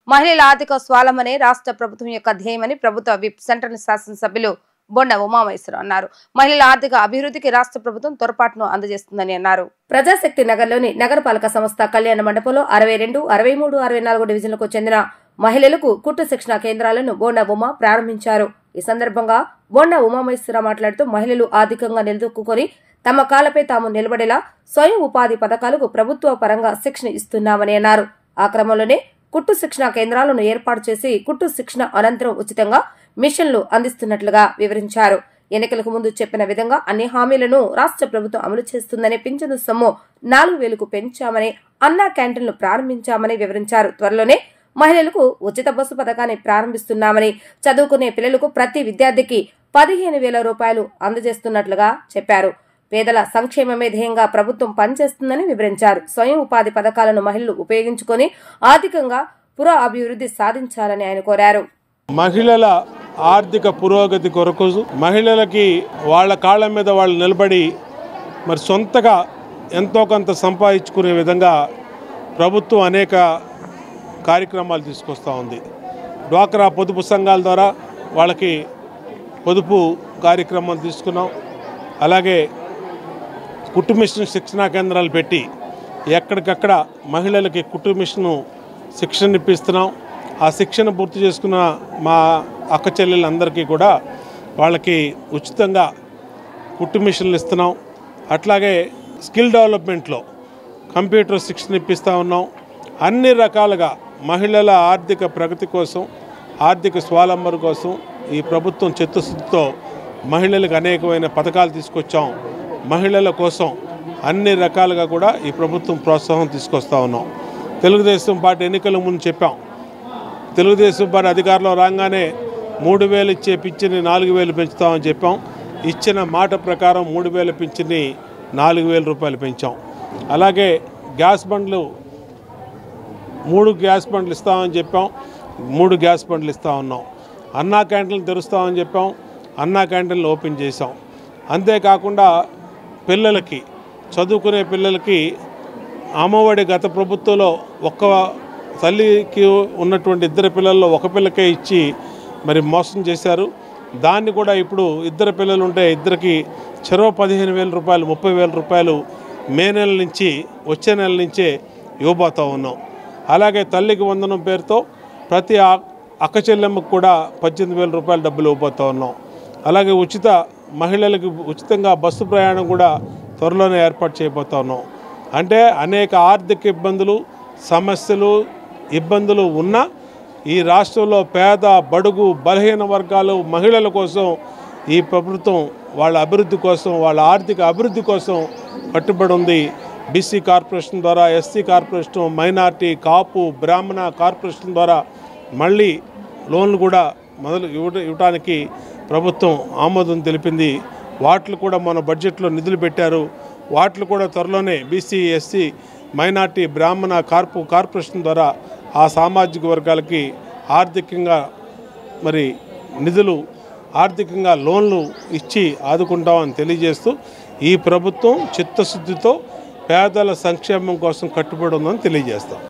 మహిళల ఆర్థిక స్వావలంబనే రాష్ట్ర ప్రభుత్వం యొక్క ధ్యేయమని ప్రభుత్వ విప్ సెంట్రల్ శాసనసభ్యులు బొండ ఉమామహేశ్వరరావు అన్నారు. మహిళల ఆర్థిక అభివృద్ధికి రాష్ట్ర ప్రభుత్వం తోడ్పాటును అందజేస్తుందని అన్నారు. ప్రజాశక్తి నగర్లోని నగరపాలక సంస్థ కళ్యాణ మండపంలో 62, 63, 64 డివిజన్లకు చెందిన మహిళలకు కుట్టు శిక్షణ కేంద్రాలను బొండ ఉమా ప్రారంభించారు. ఈ సందర్భంగా బొండ ఉమామహేశ్వరరావు మాట్లాడుతూ మహిళలు ఆర్థికంగా నిలదొక్కుని తమ కాళ్లపై తాము నిలబడేలా స్వయం ఉపాధి పథకాలకు ప్రభుత్వ పరంగా శిక్షణ ఇస్తున్నామని అన్నారు. ఆ క్రమంలోనే కుట్టు శిక్షణ కేంద్రాలను ఏర్పాటు చేసి కుట్టు శిక్షణ అనంతరం ఉచితంగా మిషన్లు అందిస్తున్నట్లుగా వివరించారు. ఎన్నికలకు ముందు చెప్పిన విధంగా అన్ని హామీలను రాష్ట్ర ప్రభుత్వం అమలు చేస్తుందని, పింఛను సొమ్ము 4,000కు పెంచామని, అన్నా క్యాంటీన్లు ప్రారంభించామని వివరించారు. త్వరలోనే మహిళలకు ఉచిత బస్సు పథకాన్ని ప్రారంభిస్తున్నామని, చదువుకునే పిల్లలకు ప్రతి విద్యార్థికి 15,000 రూపాయలు అందజేస్తున్నట్లుగా చెప్పారు. పేదల సంక్షేమమే ధ్యేయంగా ప్రభుత్వం పనిచేస్తుందని వివరించారు. స్వయం ఉపాధి పథకాలను మహిళలు ఉపయోగించుకొని ఆర్థికంగా పుర అభివృద్ధి సాధించాలని ఆయన కోరారు. మహిళల ఆర్థిక పురోగతి కొరకు మహిళలకి వాళ్ళ కాళ్ళ మీద వాళ్ళు నిలబడి మరి సొంతగా ఎంతో కొంత సంపాదించుకునే విధంగా ప్రభుత్వం అనేక కార్యక్రమాలు తీసుకొస్తూ ఉంది. డ్వాక్రా పొదుపు సంఘాల ద్వారా వాళ్ళకి పొదుపు కార్యక్రమాలు తీసుకున్నాం. అలాగే కుట్టు మిషన్ శిక్షణా కేంద్రాలు పెట్టి ఎక్కడికక్కడ మహిళలకి కుట్టు మిషన్ శిక్షణ ఇప్పిస్తున్నాం. ఆ శిక్షణ పూర్తి చేసుకున్న మా అక్క చెల్లెళ్ళందరికీ కూడా వాళ్ళకి ఉచితంగా కుట్టు మిషన్లు ఇస్తున్నాం. అట్లాగే స్కిల్ డెవలప్మెంట్లో కంప్యూటర్ శిక్షణ ఇప్పిస్తూ ఉన్నాం. అన్ని రకాలుగా మహిళల ఆర్థిక ప్రగతి కోసం, ఆర్థిక స్వావలంబన కోసం ఈ ప్రభుత్వం చిత్తశుద్ధితో మహిళలకు అనేకమైన పథకాలు తీసుకొచ్చాం. మహిళల కోసం అన్ని రకాలుగా కూడా ఈ ప్రభుత్వం ప్రోత్సాహం తీసుకొస్తూ ఉన్నాం. తెలుగుదేశం పార్టీ ఎన్నికల ముందు చెప్పాం, తెలుగుదేశం పార్టీ అధికారంలో రాగానే 3,000 ఇచ్చే పింఛన్ని 4,000 పెంచుతామని చెప్పాం. ఇచ్చిన మాట ప్రకారం 3,000 పింఛన్ని 4,000 రూపాయలు పెంచాం. అలాగే గ్యాస్ బండ్లు 3 గ్యాస్ బండ్లు ఇస్తామని చెప్పాం, 3 గ్యాస్ బండ్లు ఇస్తా ఉన్నాం. అన్నా క్యాంటీన్లు తెరుస్తామని చెప్పాం, అన్నా క్యాంటీన్లు ఓపెన్ చేసాం. అంతేకాకుండా పిల్లలకి, చదువుకునే పిల్లలకి అమ్మఒడి గత ప్రభుత్వంలో ఒక్క తల్లికి ఉన్నటువంటి 2 పిల్లల్లో ఒక పిల్లకే ఇచ్చి మరి మోసం చేశారు. దాన్ని కూడా ఇప్పుడు 2 పిల్లలు ఉంటే ఇద్దరికి చెరో 15,000 రూపాయలు, 30,000 రూపాయలు మే నెల నుంచి వచ్చే నెల నుంచే ఇవ్వబోతూ ఉన్నాం. అలాగే తల్లికి వందనం పేరుతో ప్రతి అక్క చెల్లెమ్మకు కూడా 18,000 రూపాయలు డబ్బులు ఇవ్వబోతూ ఉన్నాం. అలాగే మహిళలకు ఉచితంగా బస్సు ప్రయాణం కూడా త్వరలోనే ఏర్పాటు చేయబోతూ ఉన్నాం. అంటే అనేక ఆర్థిక ఇబ్బందులు, సమస్యలు, ఇబ్బందులు ఉన్న ఈ రాష్ట్రంలో పేద, బడుగు, బలహీన వర్గాలు మహిళల కోసం ఈ ప్రభుత్వం వాళ్ళ అభివృద్ధి కోసం, వాళ్ళ ఆర్థిక అభివృద్ధి కోసం కట్టుబడి ఉంది. బీసీ కార్పొరేషన్ ద్వారా, ఎస్సీ కార్పొరేషన్, మైనార్టీ, కాపు, బ్రాహ్మణ కార్పొరేషన్ ద్వారా మళ్ళీ లోన్లు కూడా ఇవ్వడానికి ప్రభుత్వం ఆమోదం తెలిపింది. వాటిని కూడా మన బడ్జెట్లో నిధులు పెట్టారు. వాటిని కూడా త్వరలోనే బీసీ, ఎస్సీ, మైనార్టీ, బ్రాహ్మణ, కార్పొరేషన్ ద్వారా ఆ సామాజిక వర్గాలకి ఆర్థికంగా మరి నిధులు, ఆర్థికంగా లోన్లు ఇచ్చి ఆదుకుంటామని తెలియజేస్తూ ఈ ప్రభుత్వం చిత్తశుద్ధితో పేదల సంక్షేమం కోసం కట్టుబడి ఉందని తెలియజేస్తాం.